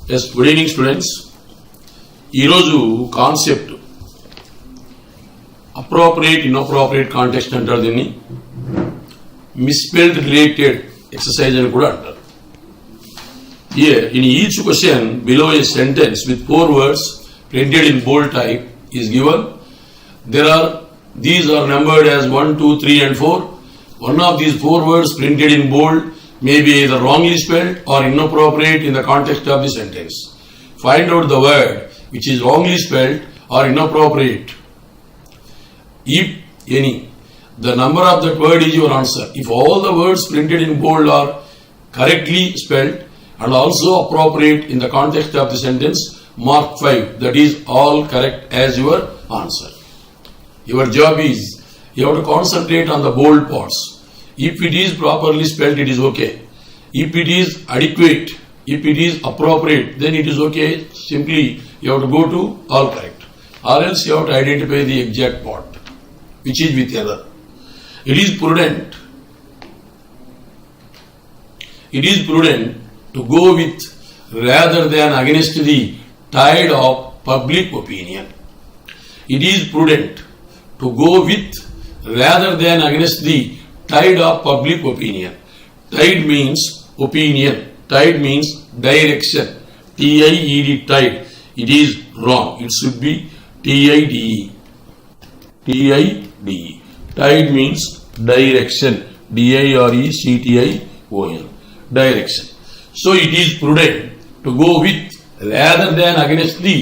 Yes, good evening students. ఈరోజు concept appropriate inappropriate context అంటారు, దీన్ని మిస్స్పెల్డ్ రిలేటెడ్ ఎక్సర్సైజ్ అని కూడా అంటారు. Here in each question below a sentence with 4 words printed in bold type is given. These are numbered as 1, 2, 3 and 4. One of these 4 words printed in bold may be either wrongly spelled or inappropriate in the context of the sentence. Find out the word which is wrongly spelled or inappropriate. If any, the number of that word is your answer. If all the words printed in bold are correctly spelled and also appropriate in the context of the sentence, mark 5. That is all correct as your answer. Your job is, you have to concentrate on the bold parts. If it is properly spelled, it is okay. If it is adequate, if it is appropriate, then it is okay. Simply you have to go to all correct. Or else you have to identify the exact part, which is with the other. It is prudent to go with rather than against the tide of public opinion. It is prudent to go with rather than against the tide of public opinion. Tide means opinion. Tide means direction. T-I-E-D, tide. It is wrong. It should be T-I-D-E. T-I-D-E. Tide means direction. D-I-R-E-C-T-I-O-N. Direction. So it is prudent to go with rather than against the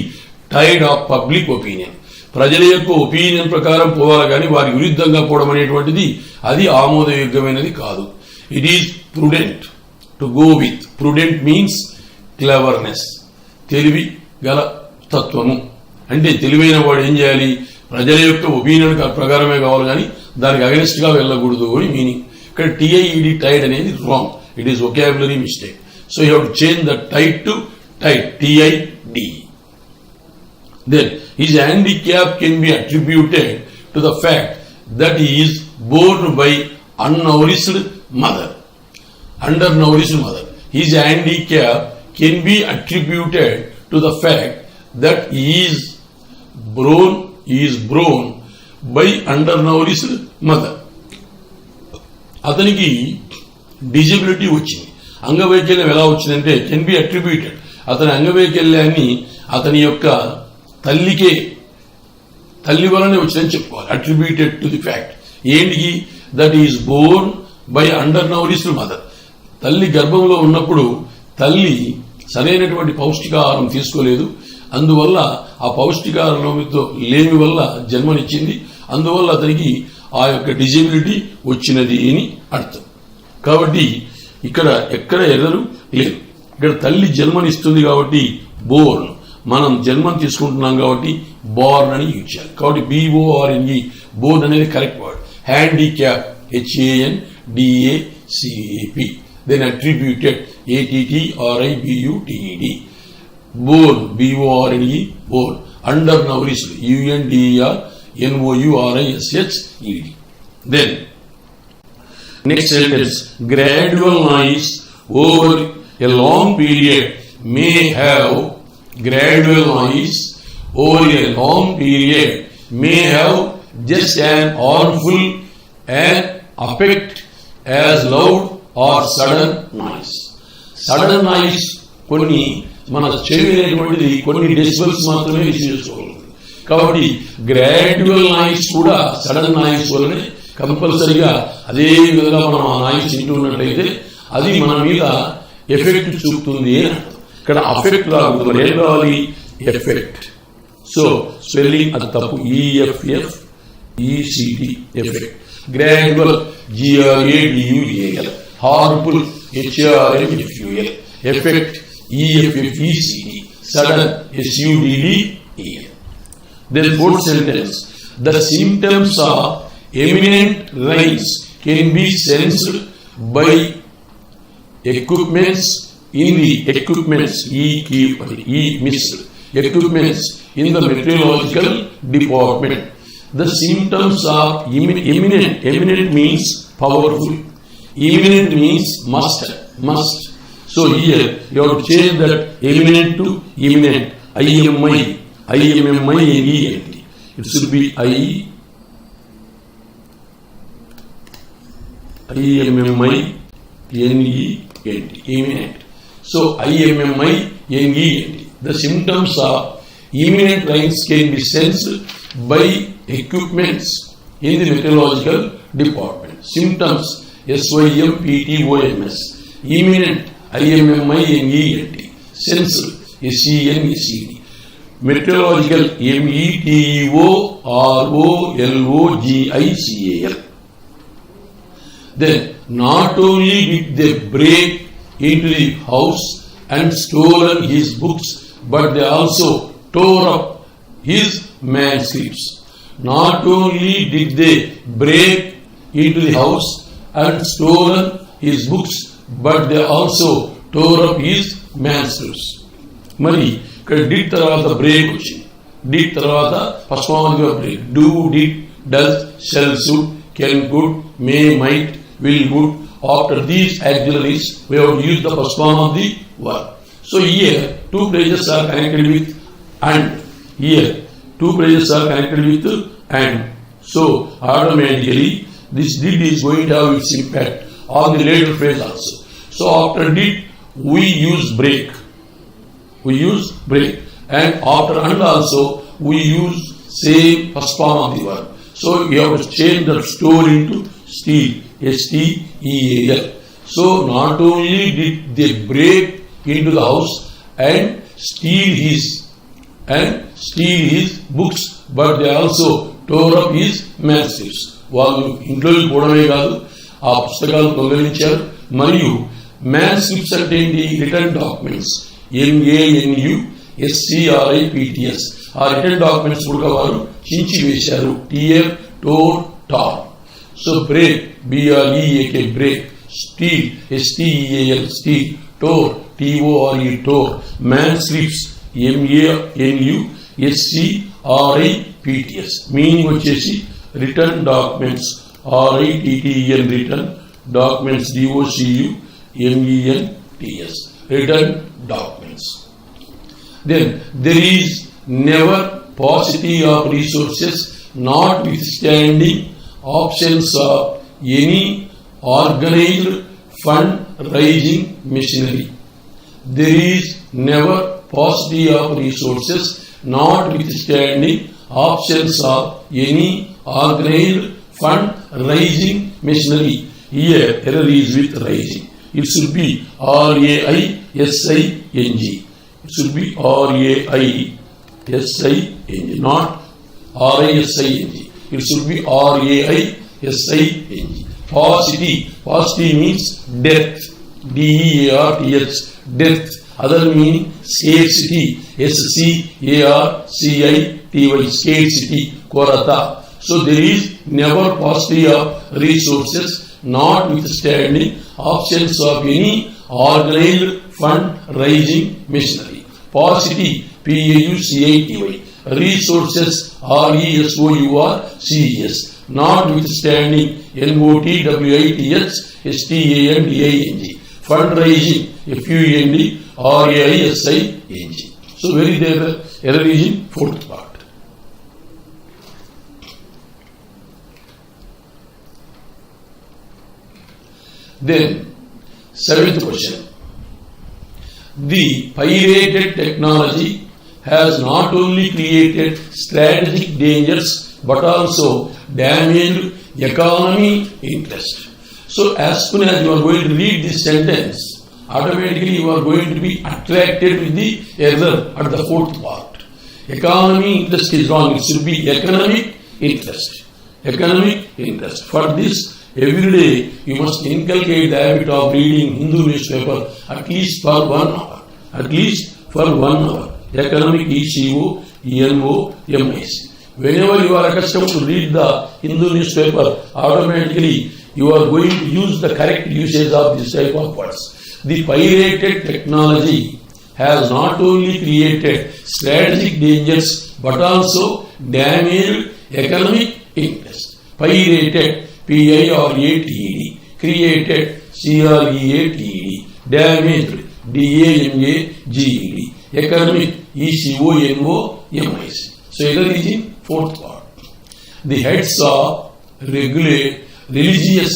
tide of public opinion. ప్రజల యొక్క opinion ప్రకారం పోవాలి కానీ వారి విరుద్ధంగా పోవడం అనేటువంటిది అది ఆమోదయోగ్యమైనది కాదు. It is prudent to go with. Prudent means cleverness. తెలివి గల తత్వము. అంటే తెలివైన వాడు ఏం చేయాలి, ప్రజల యొక్క ఒపీనియన్ ప్రకారమే కావాలి కానీ దానికి అగెన్స్ట్ గా వెళ్ళకూడదు అని మీనింగ్. ఇక్కడ TIED tide అనేది wrong. It is vocabulary mistake. So you have to change the tide to tide. TID. Then his handicap can be attributed to the fact that he is born by undernourished mother. His handicap can be attributed to the fact that he is born by undernourished mother. అతనికి disability వచ్చింది. అంగవైకల్యం ఎలా వచ్చిందంటే can be attributed. అతని అంగవైకల్యాన్ని అతని యొక్క తల్లి వలనే వచ్చిందని చెప్పుకోవాలి. Attributed to the fact. ఏంటికి? That is born by undernourished mother. తల్లి గర్భంలో ఉన్నప్పుడు తల్లి సరైనటువంటి పౌష్టికాహారం తీసుకోలేదు. అందువల్ల ఆ పౌష్టికాహారంతో లేమి వల్ల జన్మనిచ్చింది. అందువల్ల అతనికి ఆ యొక్క డిజబిలిటీ వచ్చినది అని అర్థం. కాబట్టి ఇక్కడ ఎక్కడ ఎర్రరు లేదు. ఇక్కడ తల్లి జన్మనిస్తుంది కాబట్టి బోర్న్, మనం జన్మం తీసుకుంటున్నాం కాబట్టి బోర్న్ అని యూజ్ చేయాలి. కాబట్టి BORNE, బోర్న్ అనేది correct word. Handicap HANDACAP. Then attributed ATTRIBUTED. Born BORNE, born. Undernourished UNDERNOURISHED. Then next sentence, gradual noise over a long period may have just an harmful effect as loud or sudden noise. Sudden noise కొన్ని మన చెవినేటువంటిది కొన్ని decibels మాత్రమే receive చేసుకోగలుగుతుంది. కాబట్టి gradual noise కూడా sudden noise వల్లనే కంపల్సరిగా అదే విధంగా మనం ఆ నాయిస్ వింటున్నట్లయితే అది మన మీద ఎఫెక్ట్ చూపుతుంది. ఇక్కడ అఫెక్ట్ రాకూడదు, ఏం కావాలి? ఎఫెక్ట్. సో స్పెల్లింగ్ అది తప్పు. EFFECT effect. Gradual GRADUAL. Harmful HARMFUL. Effect EFFECT. Sudden SUDDEN. Then fourth sentence, the symptoms of imminent rise can be sensed by equipments in the equipments in the meteorological department. The symptoms are imminent means powerful. Imminent means must. So here you have to change that eminent to imminent. IMMI, IMMINENT. It should be IMMINENT, imminent. So IMMINENT. The symptoms of imminent rains can be sensed by equipments in the meteorological department. Symptoms SYMPTOMS. Imminent IMMINENT. Sensed SENSED. Meteorological METEOROLOGICAL. Then not only did they break into the house and stolen his books, but they also tore up his manuscripts. Not only did they break into the house and stolen his books, but they also tore up his manuscripts. మరి ఇక్కడ did తర్వాత break వచ్చింది. Did తర్వాత పశ్చిమాదిగా break. Do, did, does, shall, should, can, could, may, might, will, would. After these auxiliaries, we have used the first form of the verb. So here, two phrases are connected with and. Here, two phrases are connected with and. So automatically, this did is going to have its impact on the later phrase also. So after did, we use break. We use break. And after and also, we use same first form of the verb. So you have to change the store into steal. STEAL. So not only did they break into the house and steal his books, but they also tore up his manuscripts. వాళ్ళు ఇంట్లోకి పోవడమే కాదు, ఆ పుస్తకాలు దొంగలించారు. మరియు manuscripts అంటే ఏంటి? Return documents. MANUSCRIPTS. ఆ రిటర్న్ డాక్యుమెంట్స్ కూడా వారు చించి వేశారు. TR, TOR, TOR. So break, BREAK, break. Steal, STEAL, steal. Tore, TORE, tore. Manuscripts, MANUSCRIPTS. Meaning వచ్చేసి return documents. RITTEN, return documents. DOCUMENTS, return documents. Then there is never paucity of resources, notwithstanding absence of any organized fundraising machinery. There is never paucity of resources, notwithstanding absence of any organized fundraising machinery. Here error is with rising. It should be RAISING. It should be RAISING, not RISING. It should be RAISING. Paucity. Paucity means death. DEARTH. Death. Other meaning scarcity. SCARCITY. Scarcity. Korata. So there is never paucity of resources, notwithstanding absence of any organized fundraising machinery. Paucity. PAUCITY. Resources, RESOURCES, notwithstanding NOTWITH STANDING, fundraising FUNDRAISING. So very there error is in fourth part. Then seventh question. The pirated technology has not only created strategic dangers but also damaged economy interest. So as soon as you are going to read this sentence, automatically you are going to be attracted with the error at the fourth part. Economy interest is wrong. It should be economic interest. Economic interest. For this, every day you must inculcate the habit of reading Hindu newspaper at least for 1 hour. At least for 1 hour. Economic ECONOMIC. Whenever you are accustomed to read the Hindu newspaper, automatically you are going to use the correct usage of this type of words. The pirated technology has not only created strategic dangers but also damaged economic interest. Pirated, PIRATED, created, CREATED, damaged, DAMAGED. Economic, ECONOMIC. So error is in fourth part. The heads of religious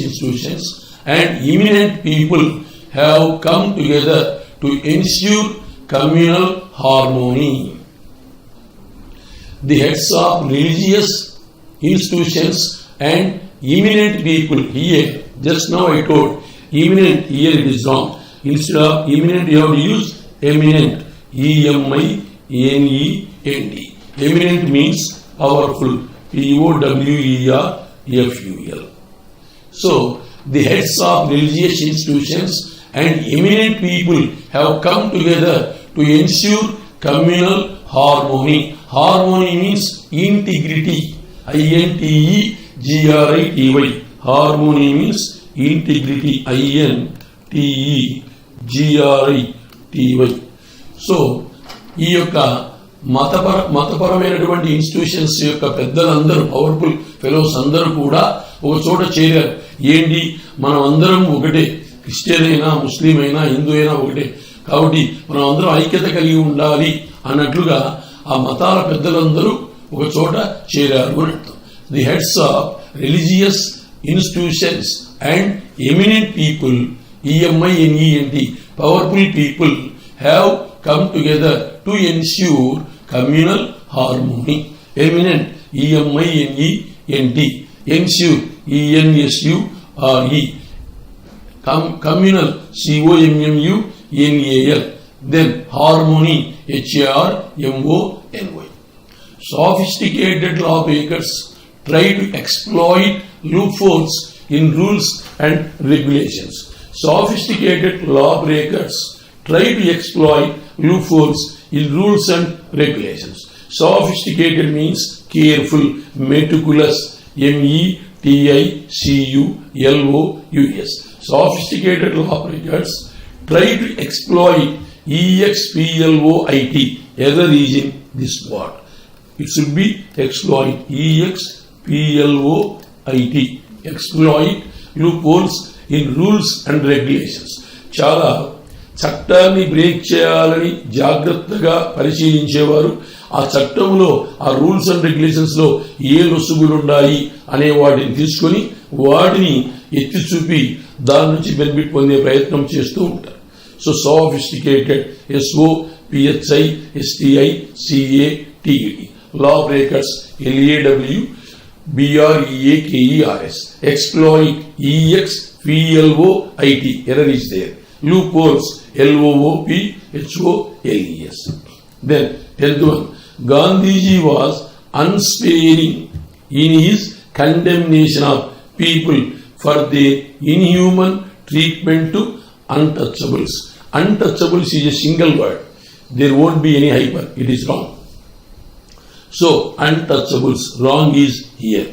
institutions and eminent people have come together to ensure communal harmony. The heads of religious institutions and eminent people. Here, just now I told eminent, here it is wrong. Instead of eminent, you have to use eminent. EMINENT. Eminent means powerful. POWERFUL. So, the heads of religious institutions and eminent people have come together to ensure communal harmony. Harmony means integrity. INTEGRITY. Harmony means integrity. INTEGRITY. So, ఈ యొక్క మతపరమైనటువంటి institutions యొక్క పెద్దలందరూ, powerful fellows అందరూ కూడా ఒక చోట చేరారు. ఏంటి, మనం అందరం ఒకటే, క్రిస్టియన్ అయినా, ముస్లిం అయినా, హిందూ అయినా ఒకటే, కాబట్టి మనం అందరం ఐక్యత కలిగి ఉండాలి అన్నట్లుగా ఆ మతాల పెద్దలందరూ ఒక చోట చేరారు అని అర్థం. The heads of religious institutions and eminent people, EMINENT, powerful people have come together to ensure communal harmony. Eminent, EMINENT. Ensure, ENSURE. Communal, COMMUNAL. Then harmony, HARMONY. Sophisticated lawmakers try to exploit loopholes in rules and regulations. Sophisticated lawbreakers try to exploit loopholes in rules and regulations. Sophisticated means careful, meticulous, METICULOUS. Sophisticated lawbreakers try to exploit, EXPLOIT. Error is in this part. It should be exploit, EXPLOIT. Exploit loopholes in rules and regulations. చాలా చట్టాన్ని break చేయాలని జాగ్రత్తగా పరిశీలించేవారు. ఆ చట్టంలో, ఆ rules and regulations లో ఏ లొసుగులు ఉన్నాయి అనే వాటిని తీసుకొని వాటిని ఎత్తి చూపి దాని నుంచి బెనిఫిట్ పొందే ప్రయత్నం చేస్తూ ఉంటారు. So sophisticated, SOPHISTICATED. Law breakers, LAWBREAKERS. Exploit, EXPLOIT. Error is there. Loopholes, LOOPHOLES. Then 10th one, Gandhiji was unsparing in his condemnation of people for their inhuman treatment to untouchables. Untouchables is a single word. There won't be any hyper. It is wrong. So, untouchables, wrong is here.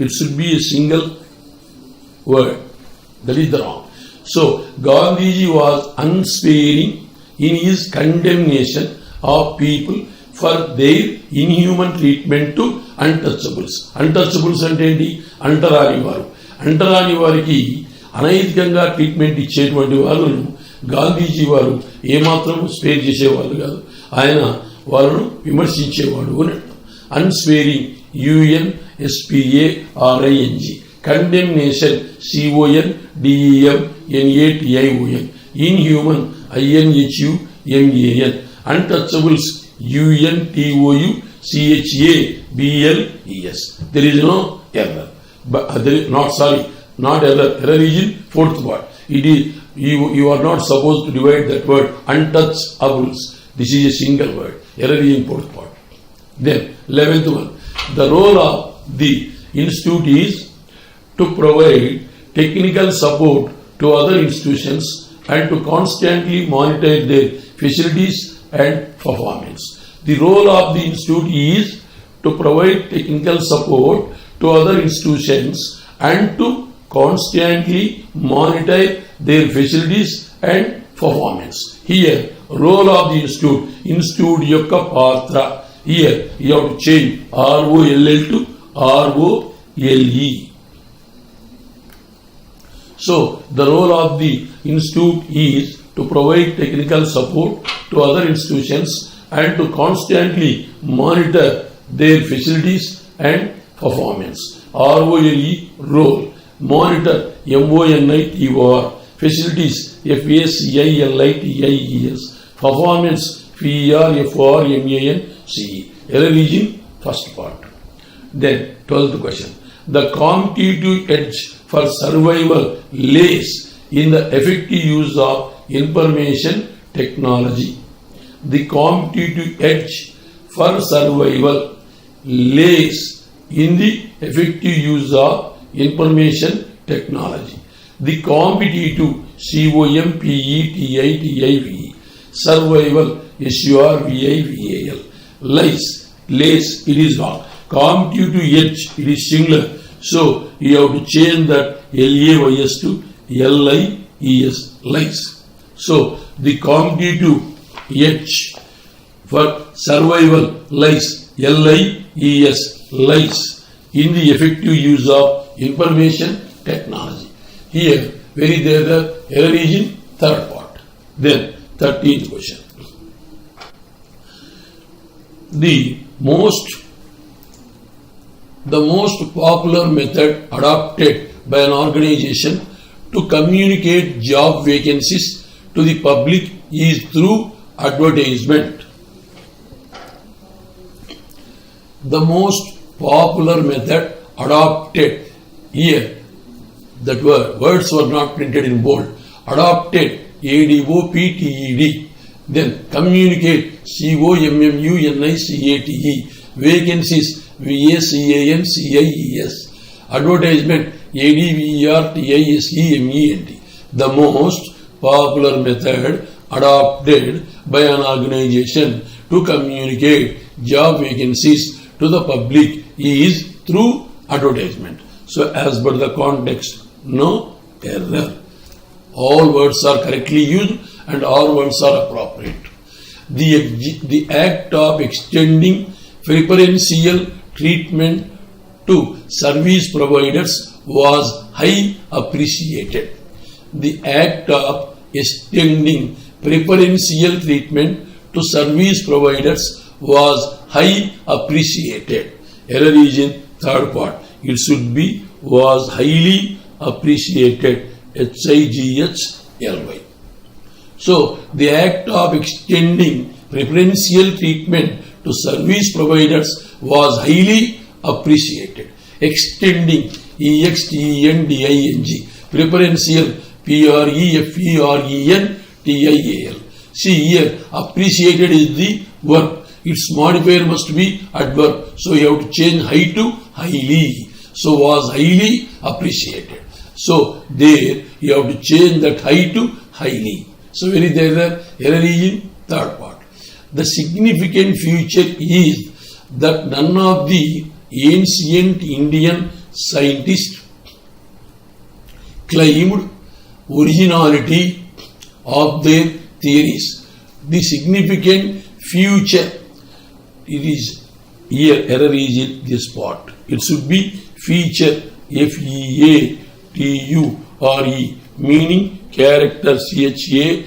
It should be a single word. That is the wrong. So, Gandhiji was unsparing in his condemnation of people for their inhuman treatment to untouchables. Untouchables అంటే ఏంటి? అంటరాని వారు. అంటరాని వారికి అనైతికంగా treatment ఇచ్చేటువంటి వాళ్ళను గాంధీజీ వారు ఏమాత్రం స్పేర్ చేసేవాళ్ళు కాదు. ఆయన వాళ్ళను విమర్శించేవాడు అని అర్థం. అన్స్పేరింగ్, UNSPARING. Condemnation, CONDEMNATION. Inhuman, INHUMAN. Untouchables, UNTOUCHABLES. There is no error. But not error. Error is in fourth part. It is you are not supposed to divide that word. Untouchables. This is a single word. Error is in fourth part. Then 11th one. The role of the institute is to provide technical support to other institutions and to constantly monitor their facilities and performance. The role of the institute is to provide technical support to other institutions and to constantly monitor their facilities and performance. Here, role of the institute yokka patra. Here, you have to change ROLL to ROLE. So the role of the institute is to provide technical support to other institutions and to constantly monitor their facilities and performance. ROLE role, monitor MONITOR, facilities FACILITIES, performance PERFORMANCE. Error is in first part. Then 12th question. The competitive edge for survival lays in the effective use of information technology. The competitive edge for survival lays in the effective use of information technology. The competitive COMPETITIVE, survival SURVIVAL, lays, it is wrong. Competitive edge, it is singular. So you have to change that LAYS to LIES, lies. So the competitive edge for survival lies, LIES, lies in the effective use of information technology. Here, the error is in third part. Then 13th question. The most popular method adopted by an organization to communicate job vacancies to the public is through advertisement. The most popular method adopted, here that words were not printed in bold, adopted, ADOPTED, then communicate, COMMUNICATE, vacancies, VACANCIES, advertisement, ADVERTISEMENT. The most popular method adopted by an organization to communicate job vacancies to the public is through advertisement. So as per the context, no error. All words are correctly used and all words are appropriate. The act of extending preferential treatment to service providers was highly appreciated. The act of extending preferential treatment to service providers was highly appreciated. Error is in third part. It should be was highly appreciated, HIGHLY. So the act of extending preferential treatment to service providers was highly appreciated. Extending, EXTENDING, preferential, PREFERENTIAL. See here, appreciated is the verb. Its modifier must be adverb. So you have to change high to highly. So was highly appreciated. So there you have to change that high to highly. So error is in third part. The significant feature is that none of the ancient Indian scientists claimed originality of their theories. The significant feature, it is here, error is in this part. It should be feature, FEATURE, meaning character, CHARACTER.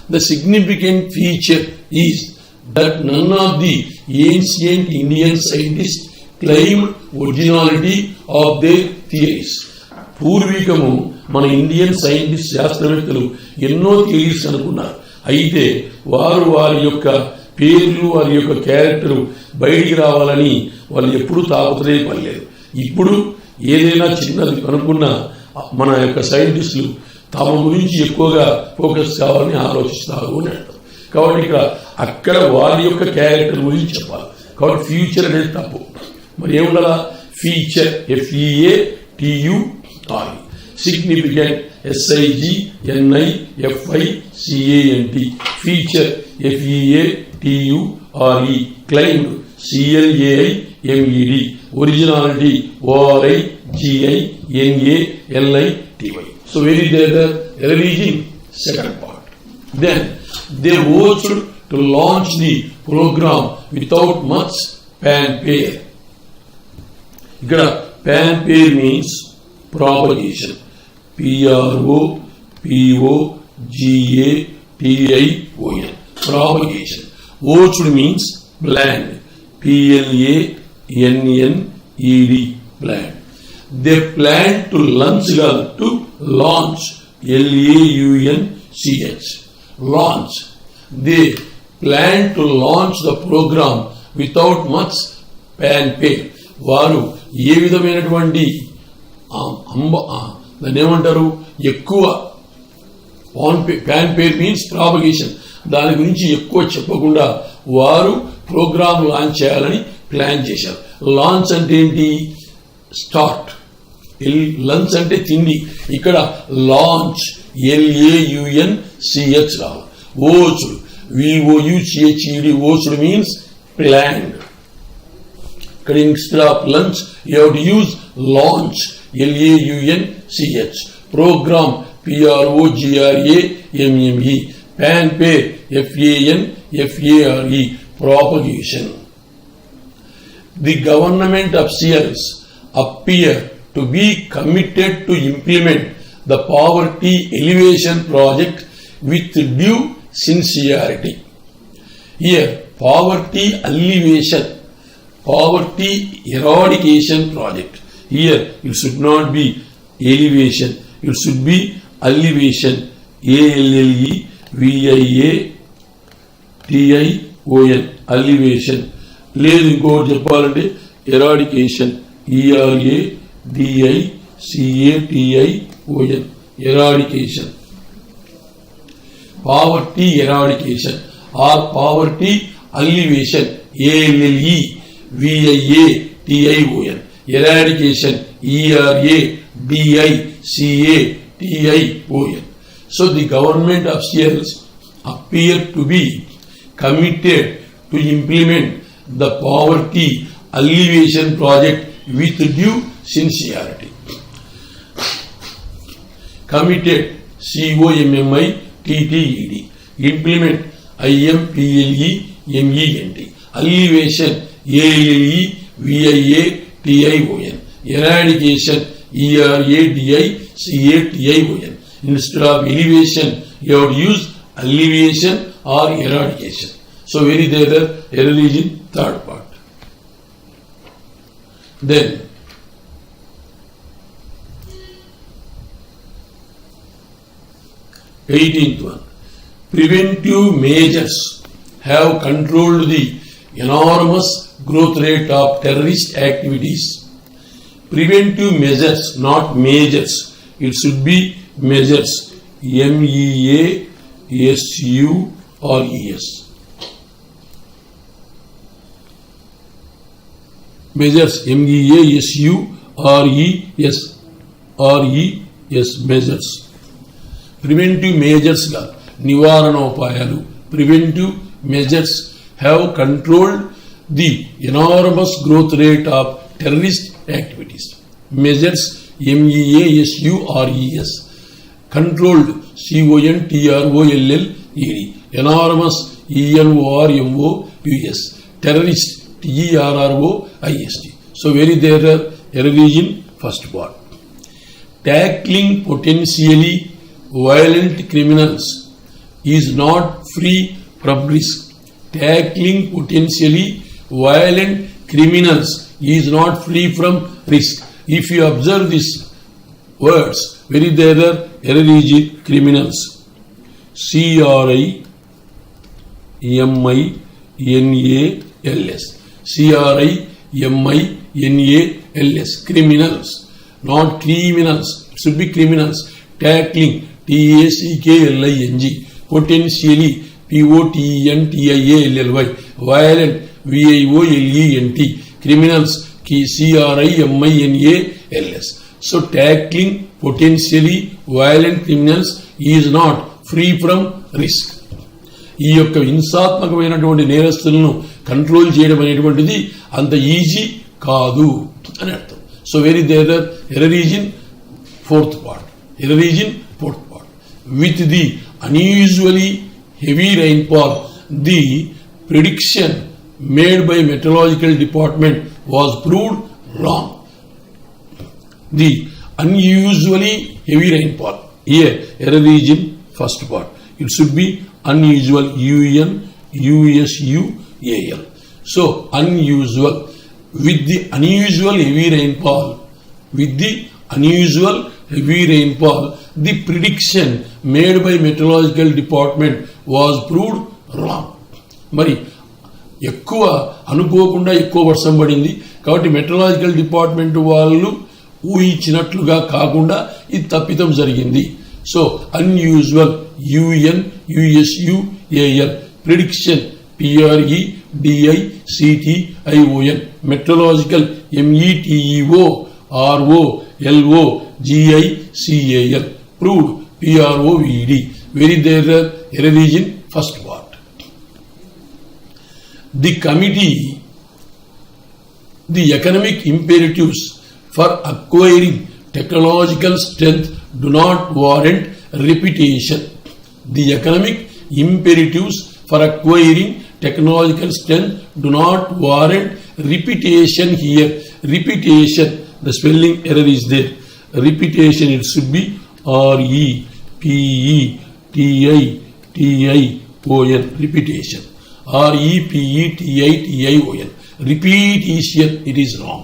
The significant feature is that none of the ancient Indian scientists claimed originality of their theories. పూర్వీకము మన Indian scientist శాస్త్రవేత్తలు ఎన్నో theories అనుకున్నారు. అయితే వారి యొక్క పేర్లు, వారి యొక్క క్యారెక్టర్ బయటికి రావాలని వాళ్ళు ఎప్పుడూ తాపత్రయపడలేదు. ఇప్పుడు ఏదైనా చిన్నది అనుకున్నా మన యొక్క సైంటిస్టులు తమ గురించి ఎక్కువగా ఫోకస్ కావాలని ఆలోచిస్తారు అని అంటారు. కాబట్టి ఇక్కడ అక్కడ వారి యొక్క క్యారెక్టర్ గురించి చెప్పాలి. కాబట్టి ఫ్యూచర్ అనేది తప్పు. మరి ఏముండాలా? Feature, FEATURE, significant, SIGNIFICANT, feature, FEATURE, claimed, CLAIMED, originality, ORIGINALITY. So very there error is in second part. Then they watched to launch the program without much fanfare. ఇక్కడ Pan pair means propagation. Propagation. Propagation. Orchard means plant. Planned. Plant. They plan to launch. Launch. Launch. They plan to launch the program without much fanfare. వారు ఏ విధమైనటువంటి దాన్ని ఏమంటారు ఎక్కువ fanfare means propagation. దాని గురించి ఎక్కువ చెప్పకుండా వారు ప్రోగ్రామ్ లాంచ్ చేయాలని ప్లాన్ చేశారు. లాంచ్ అంటే ఏంటి? స్టార్ట్. లంచ్ అంటే తిండి. ఇక్కడ లాంచ్ LAUNCH రావాలి. Vouched VOUCHED. Vouched means planned. ఇక్కడ instead of lunch you have to use launch LAUNCH. Programme PROGRAMME. fanfare FANFARE. propagation. The government officials appear to be committed to implement the poverty elevation project with due sincerity. Here, poverty eradication project. Here, it should not be elevation, it should be elevation. ALLEVIATION. elevation. లేదు ఇంకోటి చెప్పాలంటే eradication. ERADICATION. Eradication. Poverty eradication or poverty alleviation. ALLEVIATION. Eradication. ERADICATION. So the government officials appear to be committed to implement the poverty alleviation project with due sincerity. Committed, COMMITTED. Implement, IMPLEMENT. Alleviation, ALLEVIATION. Eradication, ERADICATION. Instead of elevation, you have to use alleviation or eradication. So very there, religion, third part. Then, eighteenth one. Preventive measures have controlled the enormous growth rate of terrorist activities. Preventive measures, not majors. It should be measures. MEASURES. Measures. MEASURES. Measures. Preventive measures ga nivaranopayalu. Preventive measures have controlled the enormous growth rate of terrorist activities. Measures. MEASURES. Controlled. CONTROLLED. Enormous. ENORMOUS. Terrorist. TERRORIST. So very there religion first part. Tackling potentially violent criminals is not free from risk. Tackling potentially violent criminals is not free from risk. If you observe these words, very there religion criminals. CRIMINALS. CRIMINALS. Criminals. Not criminals. It should be criminals. Tackling. TACKLING. Potentially. POTENTIALLY. Violent. VIOLENT. Criminals. CRIMINALS. So tackling potentially violent criminals is not free from risk. ఈ యొక్క హింసాత్మకమైనటువంటి నేరస్తులను control చేయడం అనేటువంటిది అంత easy కాదు అని అర్థం. So very their reason fourth part. With the unusually heavy rainfall, the prediction made by meteorological department was proved wrong. the unusually heavy rainfall. Here, error is in first part. It should be unusual, UNUSUAL. So, unusual. With the unusual heavy rainfall, the prediction made by meteorological department was proved wrong. మరి ఎక్కువ అనుకోకుండా ఎక్కువ వర్షం పడింది కాబట్టి metrological department వాళ్ళు ఊహించినట్లుగా కాకుండా ఇది తప్పిదం జరిగింది. So unusual UNUSUAL prediction PREDICTION metrological METEOROLOGICAL proved PROVED. Very there error is in first part. The committee, the economic imperatives for acquiring technological strength do not warrant repetition. The economic imperatives for acquiring technological strength do not warrant repetition here. Repetition, the spelling error is there. Repetition, it should be REPETITION, repetition. REPETITION, repetition, it is wrong.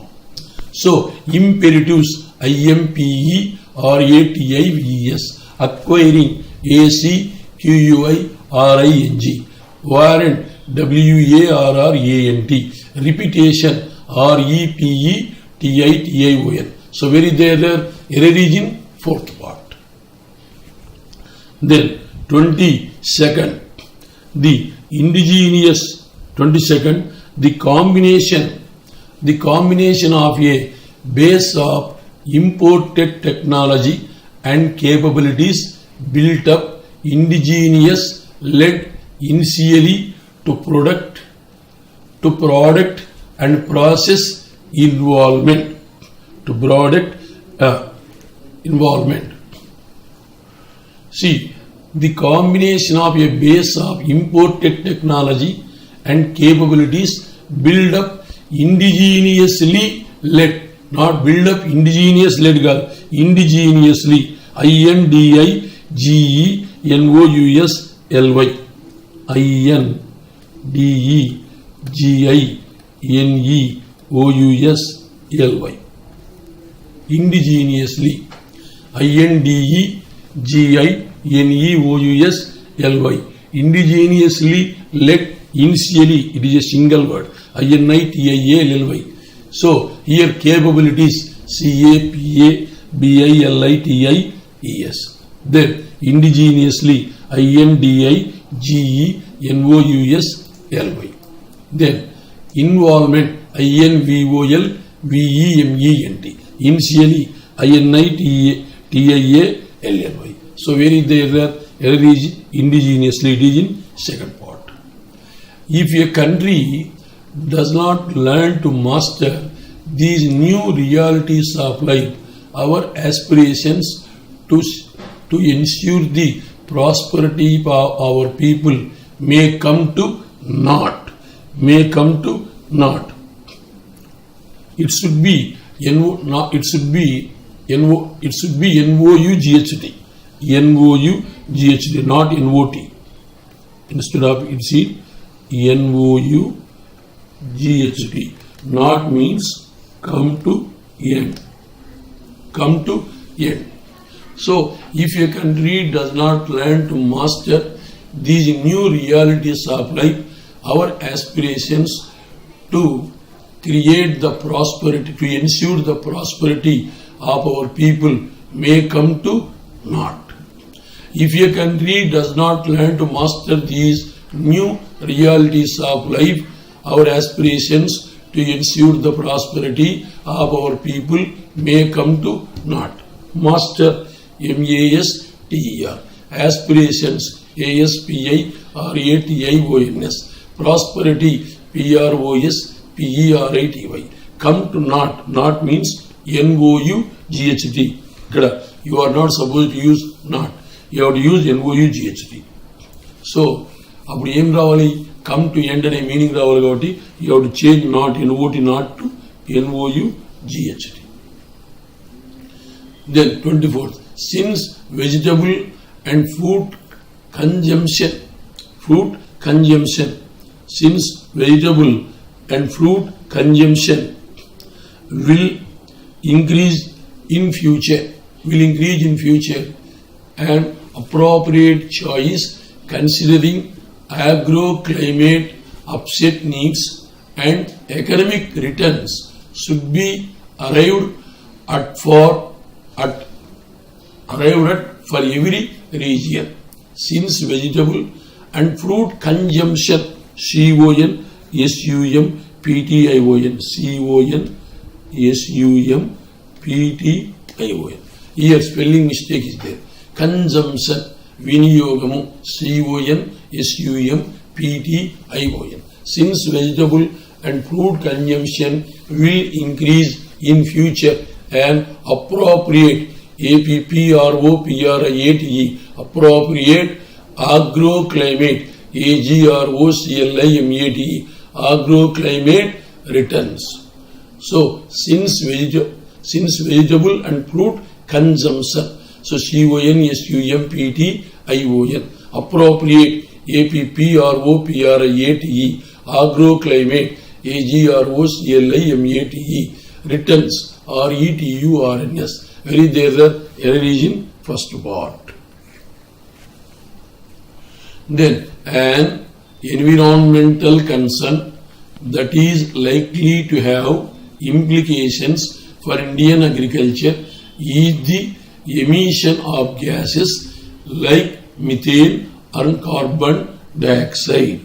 So, imperatives, IMPERATIVES, acquiring, ACQUIRING, warrant, WARRANT, repetition, REPETITION. So, very there, error is in fourth part. Then, 22nd, the indigenous, 22nd, the combination of a base of imported technology and capabilities built up indigenous led initially to product and process involvement. See, the combination of a base of imported technology and capabilities build up indigenously led, not build up indigenous led, indigenously, INDIGENOUSLY, INDEGINEOUSLY, indigenously, INDEGINEOUSLY, indigenously led initially, it is a single word, INITIALLY. So here capabilities, CAPABILITIES, then indigenously, INDIGENOUSLY, then involvement, INVOLVEMENT, initially, INITIALLY. So very there error is indigenously, it is in second part. If a country does not learn to master these new realities of life, our aspirations to ensure the prosperity of our people may come to naught. It should be NOUGHT, not NOT. Instead of it's NOUGHT. Not means come to end. So, if a country does not learn to master these new realities of life, our aspirations to create the prosperity, to ensure the prosperity of our people may come to naught. If a country does not learn to master these new realities of life, our aspirations to ensure the prosperity of our people may come to naught. Master, MASTER, aspirations, ASPIRATIONS, prosperity, PROSPERITY, come to naught. Naught means NOUGHT. You are not supposed to use naught. You have to use NOUGHT. So, అప్పుడు ఏం రావాలి? Come to end అనే meaning రావాలి కాబట్టి you have to change not NOT not to NOUGHT. Then 24th, since vegetable and fruit consumption, since vegetable and fruit consumption will increase in future, an appropriate choice considering agroclimate upset needs and economic returns should be arrived at for every region. Since vegetable and fruit consumption, CON SUM PTION, CON SUM PTION. Here spelling mistake is there. Consumption, Viniyogamu, CON SUM PTION. Since vegetable and fruit consumption will increase in future, an appropriate APPROPRIATE, appropriate agroclimate, AGROCLIMATE, agroclimate returns. So since vegetable and fruit consumption, so CON SUM PTION, appropriate APPROPRIATE, agroclimate, AGROCLIMATE, returns, RETURNS. Very there's a error is in first part. Then an environmental concern that is likely to have implications for Indian agriculture is the emission of gases like methane and carbon dioxide.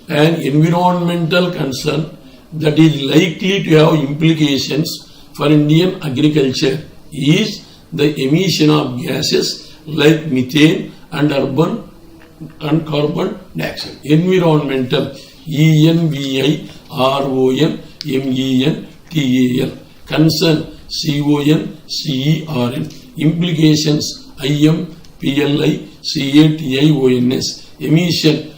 An environmental concern that is likely to have implications for Indian agriculture is the emission of gases like methane and carbon dioxide. Environmental, ENVIRONMENTAL, concern, CONCERN, implications, IMPLICATIONS, emission,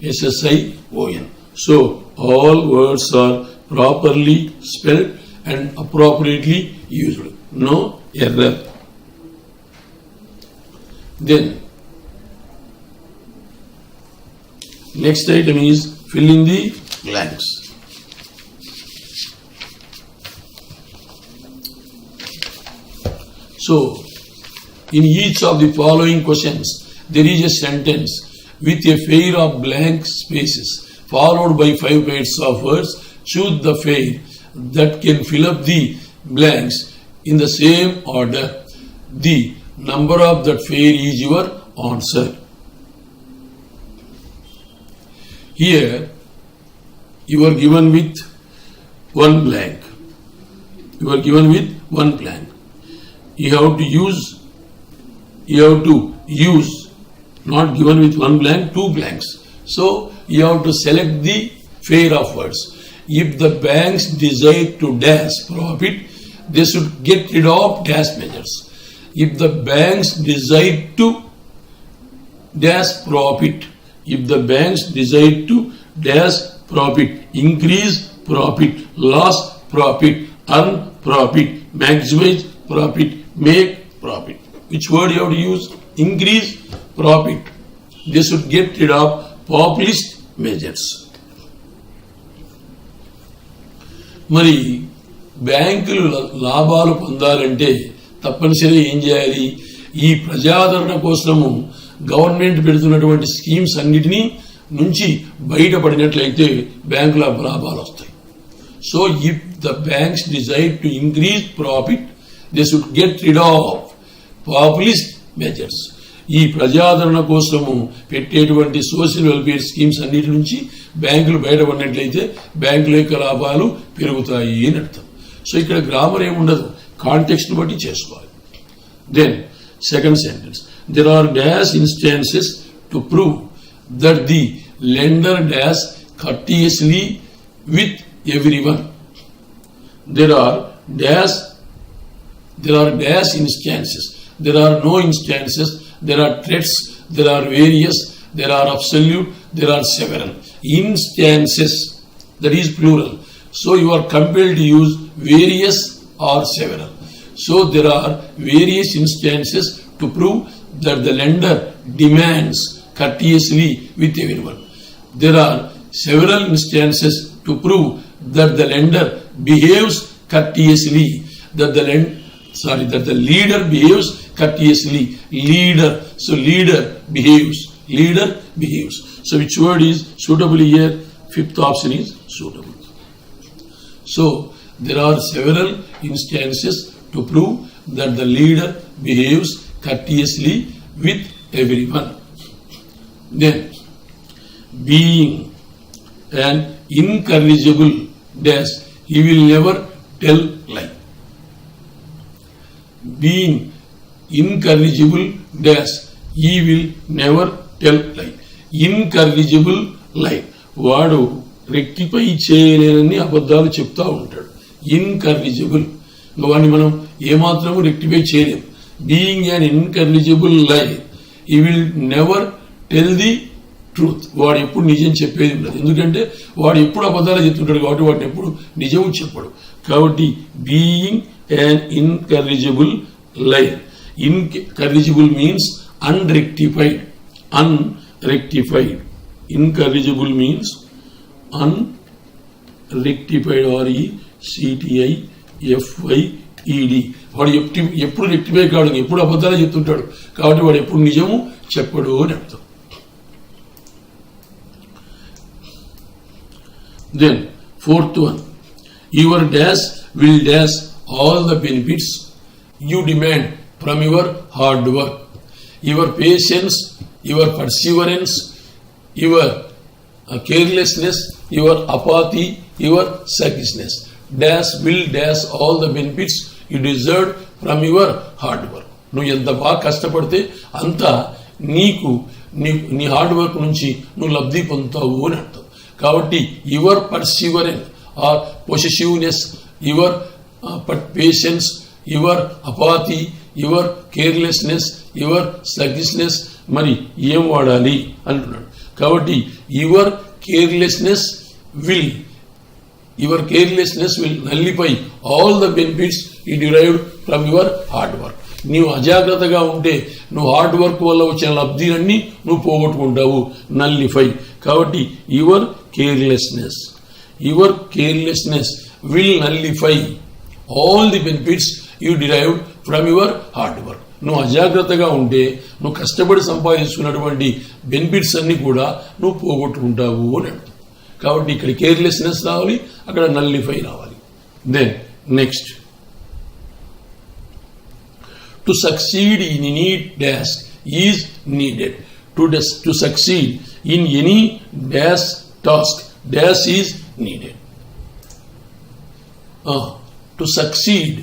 EMISSION. So all words are properly spelled and appropriately used. No error. Then next item is fill in the blanks. So in each of the following questions there is a sentence with a pair of blank spaces followed by 5 pairs of words. Choose the pair that can fill up the blanks in the same order. The number of that pair is your answer. Here you are given with one blank. You have to use, not given with one blank, 2 blanks. So you have to select the pair of words. If the banks decide to dash profit, they should get rid of dash measures. If the banks decide to dash profit, increase profit, loss profit, earn profit, maximize profit, make profit. Which word you have to use? Increase profit. They should get rid of populist measures. మరి బ్యాంకులు లాభాలు పొందాలంటే తప్పనిసరిగా ఏం చేయాలి? ఈ ప్రజాదరణ కోసము గవర్నమెంట్ పెడుతున్నటువంటి స్కీమ్స్ అన్నిటినీ నుంచి బయటపడినట్లయితే బ్యాంకుల లాభాలు వస్తాయి. So if the banks decide to increase profit, they should get rid of populist measures. ఈ ప్రజాదరణ కోసము పెట్టేటువంటి సోషల్ వెల్ఫేర్ స్కీమ్స్ అన్నిటి నుంచి బ్యాంకులు బయటపడినట్లయితే బ్యాంకుల యొక్క లాభాలు పెరుగుతాయి అని అర్థం. సో ఇక్కడ గ్రామర్ ఏముండదు, కాంటెక్స్ట్ బట్టి చేసుకోవాలి. Then second sentence, there are dash instances to prove that the lender dash courteously with everyone. There are dash instances. There are no instances. There are threats. There are various. There are absolute. There are several instances. That is plural. So you are compelled to use various or several. So there are various instances to prove that the lender demands courteously with everyone. There are several instances to prove that the lender behaves courteously, that the leader behaves courteously. Leader, so leader behaves. So which word is suitable here? Fifth option is suitable. So there are several instances to prove that the leader behaves courteously with everyone. Then, being an incorrigible dash, he will never tell lie. Being incorrigible dash, he will never tell lie. Incorrigible lie. వాడు rectify చేయలేనని అబద్ధాలు చెప్తా ఉంటాడు. ఇన్కర్రిజిబుల్, వాడిని మనం ఏమాత్రము rectify చేయలేము. Being an ఇన్కర్రిజిబుల్ లై, he will never tell the truth. వాడు ఎప్పుడు నిజం చెప్పేది ఉండదు, ఎందుకంటే వాడు ఎప్పుడు అబద్ధాలు చెప్తుంటాడు కాబట్టి వాడిని ఎప్పుడు నిజము చెప్పడు. కాబట్టి బీయింగ్ యాన్ ఇన్కర్రిజిబుల్ లై. ఇన్కర్రిజిబుల్ means unrectified. Incorrigible means unrectified. RECTIFIED. వాడు ఎప్పుడు రెక్టిఫై కాడు, ఎప్పుడు అబద్ధాలు చెప్తుంటాడు కాబట్టి వాడు ఎప్పుడు నిజము చెప్పడు అని అర్థం. Then fourth one, your dash will dash all the benefits you demand from your hard work. Your patience, your perseverance, your carelessness, your apathy, your selfishness. Dash will dash all the benefits you deserved from your hard work. నువ్వు ఎంత బాగా కష్టపడితే అంత నీ hard work నుంచి నువ్వు లబ్ధి పొందుతావు అని అర్థం. కాబట్టి your perseverance or possessiveness, your patience, your apathy, your carelessness, your sluggishness, మరి ఏం వాడాలి అంటున్నాడు. కాబట్టి your carelessness will nullify all the benefits you derived from your hard work. నీవు అజాగ్రత్తగా ఉంటే నువ్వు హార్డ్ వర్క్ వల్ల వచ్చిన లబ్ధిలన్నీ నువ్వు పోగొట్టుకుంటావు. నల్లిఫై. కాబట్టి your carelessness will nullify all the benefits you derived from your hard work. నువ్వు అజాగ్రత్తగా ఉంటే నువ్వు కష్టపడి సంపాదించుకున్నటువంటి బెనిఫిట్స్ అన్ని కూడా నువ్వు పోగొట్టుకుంటావు అని అర్థం. కాబట్టి ఇక్కడ కేర్లెస్నెస్ రావాలి, అక్కడ నల్లిఫై రావాలి. Then next, to succeed in any dash is needed. To succeed in any dash task dash is needed. To succeed,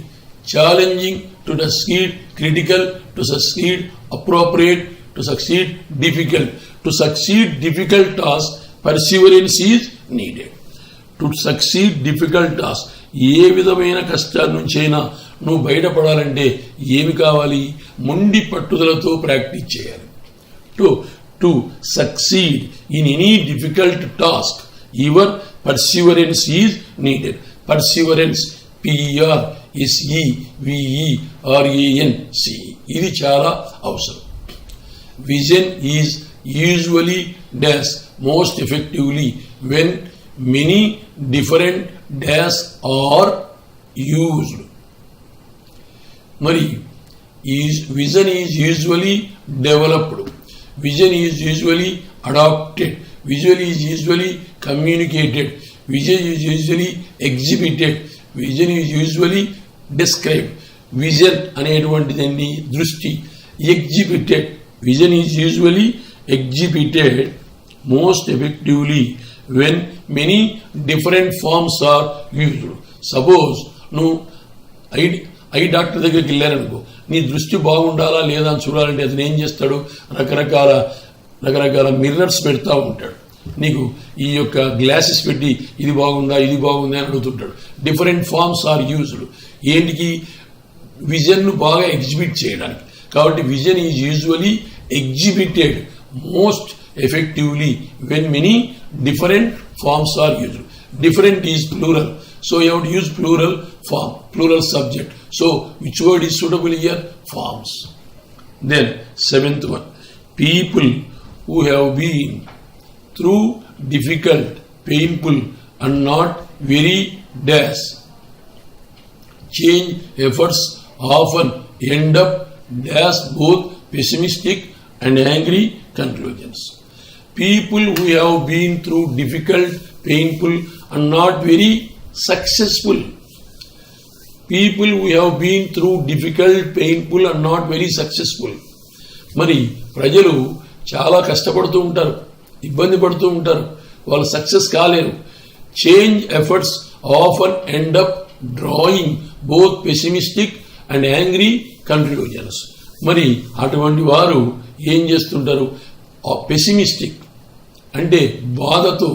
challenging, to succeed critical, to succeed appropriate, to succeed difficult. To succeed difficult task, perseverance is needed. To succeed difficult task, ఏ విధమైన కష్టాల నుంచైనా నువ్వు బయటపడాలంటే ఏమి కావాలి? మొండి పట్టుదలతో practice చేయాలి. To succeed in any difficult task your perseverance is needed. Perseverance PERSEVERANCE, ఇది చాలా అవసరం. Vision is usually dash most effectively when many different dash are used. మరి vision is usually developed, vision is usually adapted, visual is usually communicated, vision is usually exhibited, vision is usually describe. Vision అనేటువంటిదండి దృష్టి. Exhibited, vision is usually exhibited most effectively when many different forms are used. Suppose నువ్వు I doctor దగ్గరికి వెళ్ళారనుకో, నీ దృష్టి బాగుండాలా లేదా అని చూడాలంటే అతను ఏం చేస్తాడు? రకరకాల మిర్రర్స్ పెడతా ఉంటాడు. నీకు ఈ యొక్క గ్లాసెస్ పెట్టి ఇది బాగుందా అని అడుగుతుంటాడు. Different forms are used. ఏంటికి? విజన్ను బాగా ఎగ్జిబిట్ చేయడానికి. కాబట్టి vision is usually exhibited most effectively when many different forms are used. Different is plural. So you have to use plural form, plural subject. So which word is suitable here? Forms. Then seventh one, people who have been through difficult, painful and not very dash. Change efforts often end up dash both pessimistic and angry conclusions. People who have been through difficult, painful and not very successful. People who have been through difficult, painful and not very successful. మరి ప్రజలు చాలా కష్టపడుతూ ఉంటారు, ఇబ్బంది పడుతూ ఉంటారు, వాళ్ళు success కాలేరు. Change efforts often end up drawing both pessimistic and angry conclusions. మరి అటువంటి వారు ఏం చేస్తుంటారు? పెసిమిస్టిక్ అంటే బాధతో,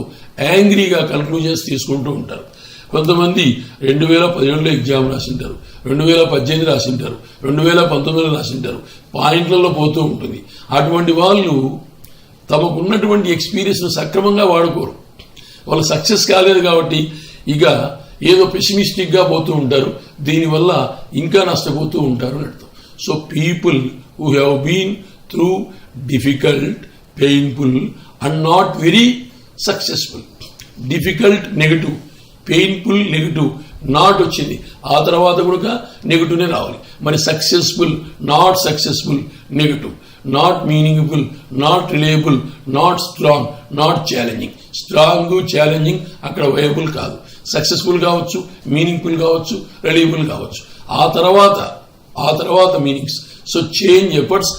యాంగ్రీగా కన్క్లూజన్స్ తీసుకుంటూ ఉంటారు. కొంతమంది 2017లో ఎగ్జామ్ రాసింటారు, 2018 రాసింటారు, 2019లో రాసింటారు, పాయింట్లలో పోతూ ఉంటుంది. అటువంటి వాళ్ళు తమకున్నటువంటి ఎక్స్పీరియన్స్ను సక్రమంగా వాడుకోరు. వాళ్ళు సక్సెస్ కాలేదు కాబట్టి ఇక ఏదో పెసిమిస్టిక్గా పోతూ ఉంటారు, దీనివల్ల ఇంకా నష్టపోతూ ఉంటారు అని అర్థం. So people who have been through difficult, painful and not very successful. Difficult negative, painful negative, not వచ్చింది, ఆ తర్వాత కూడా నెగటివ్నే రావాలి. మరి successful, not successful, negative. Not meaningful, not reliable, not strong, not challenging. Strong, challenging అక్కడ viable కాదు. Successful కావచ్చు, మీనింగ్ఫుల్ కావచ్చు, రిలయబుల్ కావచ్చు. ఆ తర్వాత meanings. So change efforts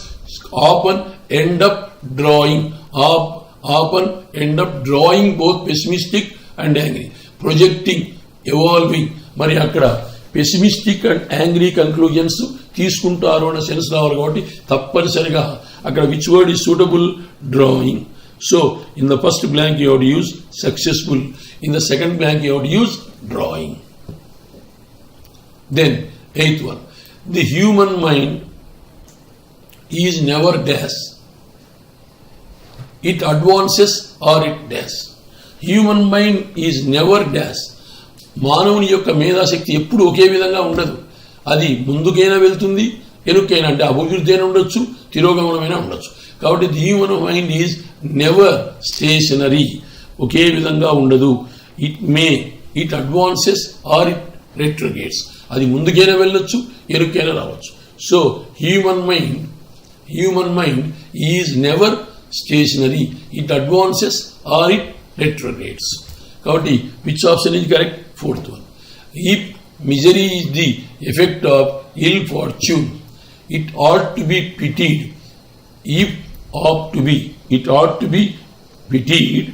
often end up drawing, often end up drawing both pessimistic and angry. Projecting, evolving. మరి అక్కడ pessimistic and angry conclusions తీసుకుంటారు అన్న సెన్స్ రావాలి కాబట్టి తప్పనిసరిగా అక్కడ which word is suitable? Drawing. So in the first blank you have to use successful, in the second blank you have to use drawing. Then eighth one, the human mind is never dash. It advances or it dash. Human mind is never dash. మానవుని యొక్క మేధాశక్తి ఎప్పుడు ఒకే విధంగా ఉండదు. అది ముందుకైనా వెళ్తుంది, వెనుకైనా, అంటే అభివృద్ధి అయినా ఉండొచ్చు, తిరోగమనమైనా ఉండొచ్చు. కాబట్టి the human mind is never stationary, ఒకే విధంగా ఉండదు. It advances or it retrogrades. అది ముందుకైనా వెళ్ళొచ్చు, వెనుకైనా రావచ్చు. So human mind is never stationary, it advances or it retrogrades. కాబట్టి which option is correct? Fourth one. If misery is the effect of ill fortune, it ought to be pitied. It ought to be pitied.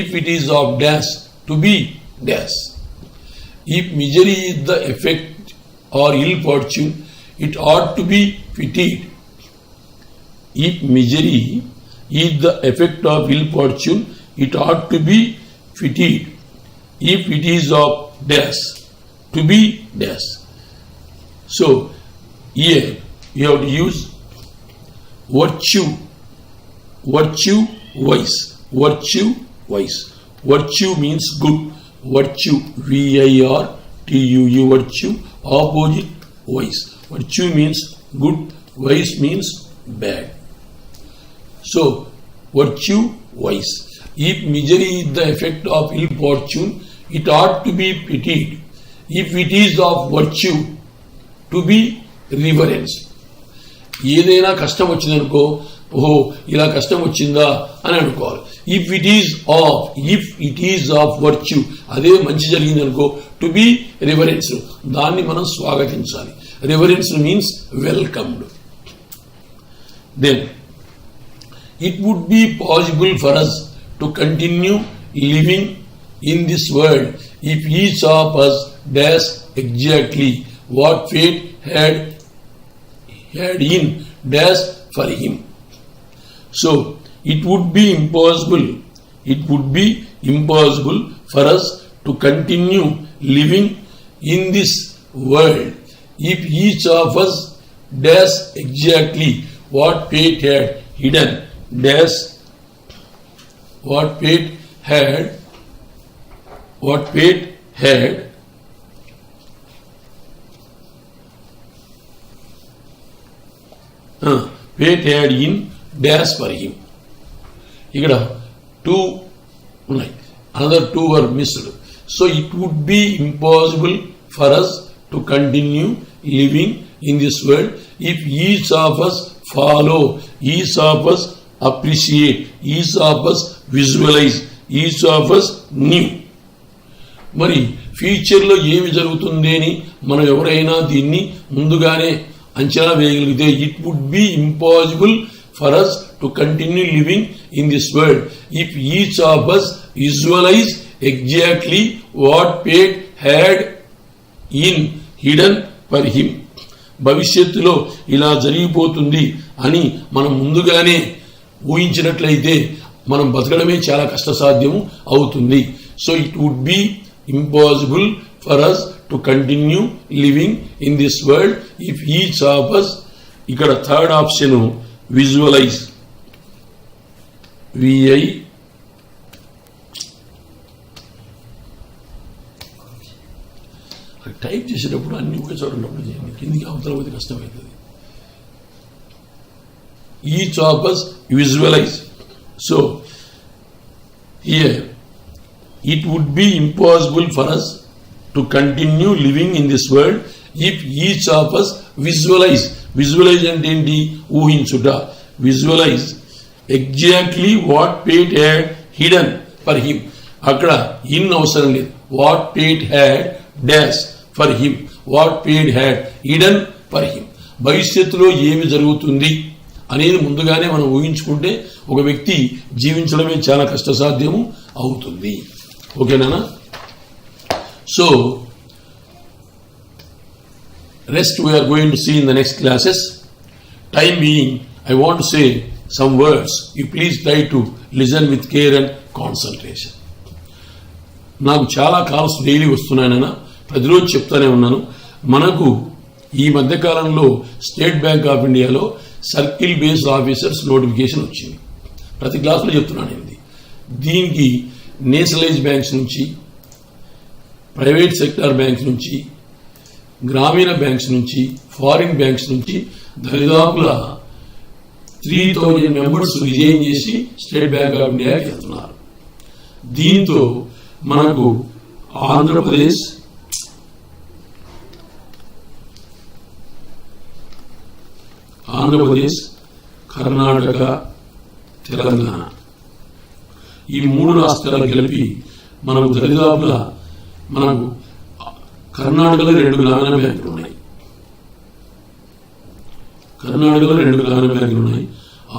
If it is of dash, to be dash. If misery is the effect or ill fortune, it ought to be pitied. If misery is the effect of ill fortune, it ought to be pitied. If it is of dash, to be dash. So here you have to use virtue, wise. Virtue means good. Virtue, virtue, virtue, opposite wise. Virtue means good, wise means bad. So, virtue, wise. If misery is the effect of ill fortune, it ought to be pitied. If it is of virtue, to be reverenced. ఏదైనా కష్టం వచ్చిందనుకో, ఓహో ఇలా కష్టం వచ్చిందా అని అనుకోవాలి. If it is of virtue, అదే మంచి జరిగిందనుకో, టు బి రివరెన్స్డ్, దాన్ని మనం స్వాగతించాలి. Reverence means welcomed. Then, it would be possible for us to continue living in this world if each of us does exactly what fate had in does for him. So, it would be impossible for us to continue living in this world if each of us dash exactly what Pate had hidden dash what Pate had Pate had in dash for him. ఇక్కడ 2 ఉన్నాయి, another 2 were missed. So it would be impossible for us to continue living in this world if each of us follow, each of us appreciate, each of us visualize, each of us knew. మరి ఫ్యూచర్లో ఏమి జరుగుతుంది అని మనం ఎవరైనా దీన్ని ముందుగానే అంచనా వేయగలిగితే it would be impossible for us to continue living in this world if each of us visualise exactly what fate had in hidden for him. భవిష్యత్తులో ఇలా జరిగిపోతుంది అని మనం ముందుగానే ఊహించినట్లయితే మనం బతకడమే చాలా కష్టసాధ్యము అవుతుంది. So it would be impossible for us to continue living in this world if each of us, ikkada third option visualize, VI type చేసేటప్పుడు అన్ని ఒకే చోట ఉన్నప్పుడు చేయండి, కిందికి అవతల పోతే కష్టమవుతుంది. Each of us visualize. So here it would be impossible for us to continue living in this world if each of us visualize. Visualize అంటే ఏంటి? ఊహించుట. Visualize exactly what Pate had hidden for him. అక్కడ in అవసరం లేదు. What Pate had dash for him. What Pate had hidden for him. భవిష్యత్తులో ఏమి జరుగుతుంది అనేది ముందుగానే మనం ఊహించుకుంటే ఒక వ్యక్తి జీవించడమే చాలా కష్టసాధ్యము అవుతుంది. ఓకేనా? So rest we are going to see in the next classes. Time being, I want to say some words. You please try to listen with care and concentration. నాకు చాలా కాల్స్ డైలీ వస్తున్నాయన, ప్రతిరోజు చెప్తానే ఉన్నాను. మనకు ఈ మధ్యకాలంలో స్టేట్ బ్యాంక్ ఆఫ్ ఇండియాలో circle based officers notification వచ్చింది. ప్రతి క్లాసులో చెప్తున్నాను ఇది. దీనికి నేషనలైజ్ బ్యాంక్స్ నుంచి, ప్రైవేట్ సెక్టార్ బ్యాంక్స్ నుంచి, గ్రామీణ బ్యాంక్స్ నుంచి, ఫారిన్ బ్యాంక్స్ నుంచి దరిదాపుల 3000 మెంబర్స్ రిజైన్ చేసి స్టేట్ బ్యాంక్ ఆఫ్ ఇండియాకి వెళ్తున్నారు. దీంతో మనకు ఆంధ్రప్రదేశ్, కర్ణాటక, తెలంగాణ ఈ 3 రాష్ట్రాలు కలిపి మనకు దరిదాపుల మనకు కర్ణాటకలో 2 గ్రామీణ బ్యాంకులు ఉన్నాయి.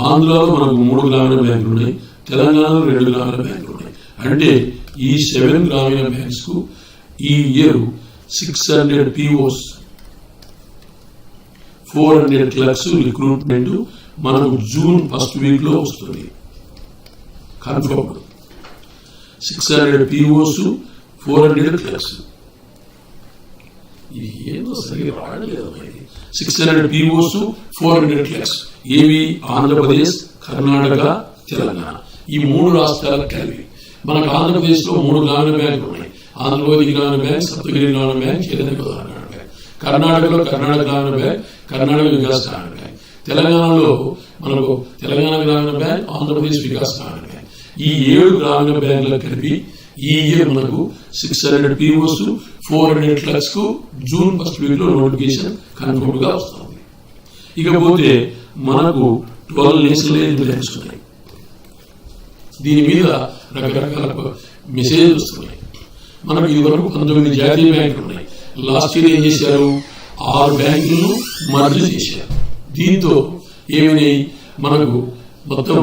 ఆంధ్రలో మనకు 3 గ్రామీణ బ్యాంకులు ఉన్నాయి. తెలంగాణలో 2 గ్రామీణ బ్యాంకులు ఉన్నాయి. అంటే ఈ 7 గ్రామీణ బ్యాంక్స్ కు ఈ ఇయర్ 600 POs, 400 క్లర్క్స్ రిక్రూట్మెంట్ మనకు జూన్ ఫస్ట్ వీక్ లో వస్తుంది. Confirm 600 POs, 400 clerks. ఇది ఏదో సరిగ్గా రావట్లేదు. 600 POs, 400 క్లర్క్స్. ఏవి? ఆంధ్రప్రదేశ్, కర్ణాటక, తెలంగాణ ఈ 3 రాష్ట్రాల కలిపి. మనకు ఆంధ్రప్రదేశ్ లో 3 గ్రామీణ బ్యాంకులు ఉన్నాయి. ఆంధ్రప్రదేశ్ గ్రామీణ బ్యాంక్, సప్తగిరి గ్రామీణ బ్యాంక్, చేదనగర్ గ్రామీణ బ్యాంక్. కర్ణాటకలో కర్ణాటక గ్రామీణ బ్యాంక్, కర్ణాటక వికాస్ గ్రామీణ బ్యాంక్. తెలంగాణలో మనకు తెలంగాణ గ్రామీణ బ్యాంక్, ఆంధ్రప్రదేశ్ వికాస్ గ్రామీణ బ్యాంక్. ఈ 7 గ్రామీణ బ్యాంకుల కలిపి ఈ ఇయర్ మనకు 600 POs, 400 క్లర్క్స్ కు జూన్ ఫస్ట్ వీక్ లో నోటిఫికేషన్ కన్ఫర్మ్ గా వస్తుంది. ఇకపోతే మనకు 12 నేషనలైజ్డ్ బ్యాంక్స్ ఉన్నాయి. దీని మీద రకరకాల మెసేజ్ వస్తున్నాయి. మనకు ఇది వరకు 19 జాతీయ బ్యాంకులు ఉన్నాయి. లాస్ట్ ఇయర్ ఏం చేశారు? 6 బ్యాంకులను మర్జ్ చేశారు. దీంతో ఏమైనాయి? మనకు మొత్తం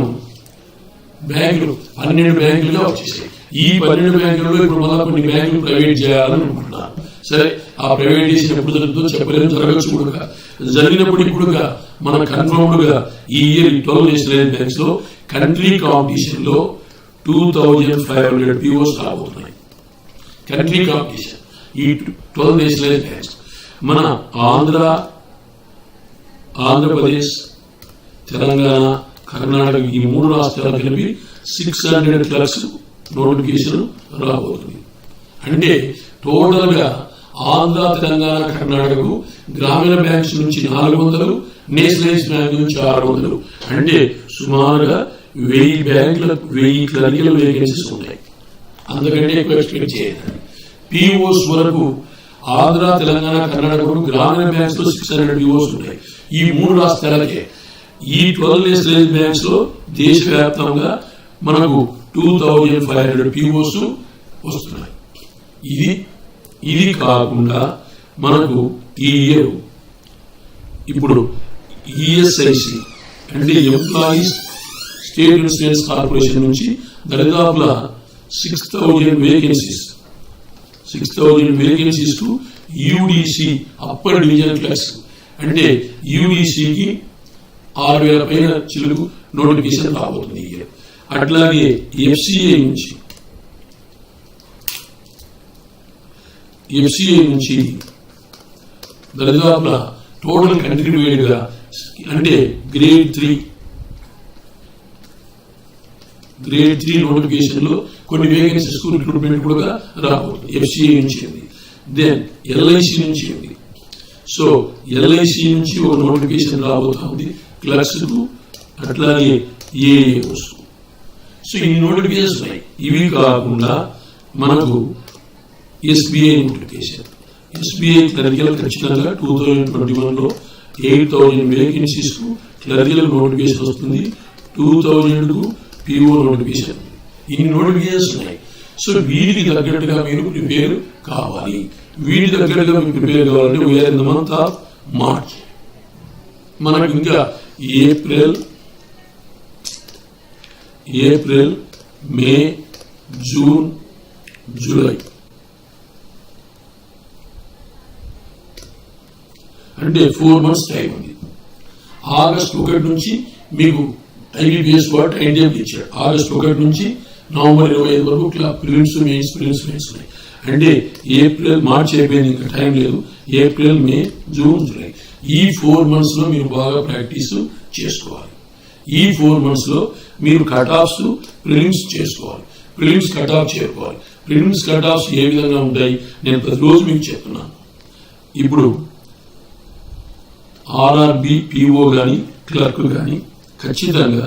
బ్యాంకులు 12 బ్యాంకులుగా వచ్చేసాయి. ఈ 12 బ్యాంకులలో ఇప్పుడు మళ్ళీ కొన్ని బ్యాంకులు ప్రైవేట్ చేయాలని అనుకుంటున్నారు. సరే, ఆ ప్రైవేట్ చేసిన ఎప్పుడు జరుగుతుందో చెప్పలేము, జరగచ్చు కూడా. జరిగినప్పటికీ కూడా మన కన్ఫర్మ్డ్ గా ఈ ఇయర్ 12 నేషనలైజ్డ్ బ్యాంక్స్ లో కంట్రీ కాంపిటీషన్ లో 2500 POs రాబోతున్నాయి. కంట్రీ కాంపిటీషన్ ఈ 12 నేషనలైజ్డ్ బ్యాంక్స్. మన ఆంధ్ర, ఆంధ్రప్రదేశ్, తెలంగాణ, కర్ణాటక ఈ 3 రాష్ట్రాలు కలిపి 600 క్లర్క్స్ నోటిఫికేషన్ రాబోతుంది. అంటే టోటల్ గా ఆంధ్ర, తెలంగాణ, కర్ణాటకకు గ్రామీణ బ్యాంక్స్ నుంచి 400, నేషనలైజ్ బ్యాంక్ నుంచి 600, అంటే సుమారుగా 1000 బ్యాంకులకు 1000 క్లరికల్ వేకెన్సీస్ ఉన్నాయి. అందుకంటే ఎక్కువ ఎక్స్పెక్ట్ చేయాలి. పిఓస్ వరకు ఆంధ్ర, తెలంగాణ, కర్ణాటకకు గ్రామీణ బ్యాంక్స్ లో 600 పిఓస్ ఉన్నాయి. ఈ 3 రాష్ట్రాలకే. ఈ 12 నేషనలైజ్ బ్యాంక్స్ లో దేశవ్యాప్తంగా మనకు 2500 పిఓస్ వస్తున్నాయి. ఇది కాకుండా మనకు ఈ ఇయర్ ఇప్పుడు ఈఎస్ఐసి అంటే ఎంప్లాయీస్ స్టేట్ ఇన్సూరెన్స్ కార్పొరేషన్ నుంచి దరిదాపుల 6000 vacancies to UDC upper division class అంటే యూడిసికి 6000 పైన చిలుకు నోటిఫికేషన్ రాబోతుంది ఈ ఇయర్. అట్లాగే ఎఫ్సిఐ నుంచి దరిదాపుల టోటల్ కంట్రిబ్యూటెడ్ గా అంటే గ్రేడ్ 3 నోటిఫికేషన్ లో కొన్ని వేకెన్సీస్ రిక్రూట్మెంట్ కూడా రాబోతుంది. ఎఫ్సిఐ నుంచి ఉంది. దెన్ ఎల్ఐసి నుంచి ఉంది. సో ఎల్ఐసి నుంచి ఒక నోటిఫికేషన్ రాబోతుంది క్లర్క్స్ కు, అట్లాగే ఏఏఓస్. సో ఈ నోటిఫికేషన్స్ ఉన్నాయి. ఇవి కాకుండా మనకు ఎస్బీఐ నోటిఫికేషన్. ఎస్బీఐ క్లరికల్ ఖచ్చితంగా 2021 లో 8000 వేకెన్సీస్ కు క్లరికల్ నోటిఫికేషన్ వస్తుంది. 2000 కు పిఓ నోటిఫికేషన్. ఇన్ని నోటిఫికేషన్స్ ఉన్నాయి. సో వీటికి తగ్గట్టుగా మీరు ప్రిపేర్ కావాలి. వీటి తగ్గట్టుగా మీరు ప్రిపేర్ కావాలంటే we are in the month of March. మనకు ఇంకా ఏప్రిల్, మే, జూన్, జూలై అంటే 4 months టైం ఉంది. ఆగస్ట్ 1 నుంచి మీకు ఐబీపీఎస్ వాడు టైం టేబుల్ ఇచ్చాడు. ఆగస్ట్ 1 నుంచి నవంబర్ 25 వరకు ప్రిలిమ్స్ మెయిన్స్ ఉన్నాయి. అంటే మార్చ్ అయిపోయింది, ఇంకా టైం లేదు. ఏప్రిల్, మే, జూన్, జూలై ఈ 4 months లో మీరు బాగా ప్రాక్టీస్ చేసుకోవాలి. ఈ 4 months లో మీరు కట్ ఆఫ్స్ ప్రిలిమ్స్ చేసుకోవాలి. ప్రిలిమ్స్ కట్ ఆఫ్ చేరుకోవాలి. ప్రిలిమ్స్ కట్ ఆఫ్స్ ఏ విధంగా ఉంటాయి నేను ప్రతిరోజు మీకు చెప్తున్నాను. ఇప్పుడు ఆర్ఆర్బి పిఓ కానీ క్లర్క్ కానీ ఖచ్చితంగా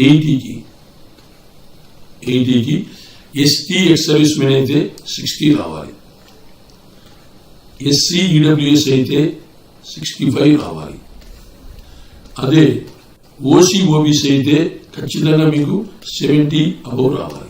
80కి ఎస్టీ ఎక్స్ సర్వీస్ మెన్ అయితే 60 రావాలి. ఎస్సీ ఈడబ్ల్యూఎస్ అయితే 65 రావాలి. అదే ఓసీ ఓబీసీ అయితే ఖచ్చితంగా మీకు 70 అబౌవ్ రావాలి.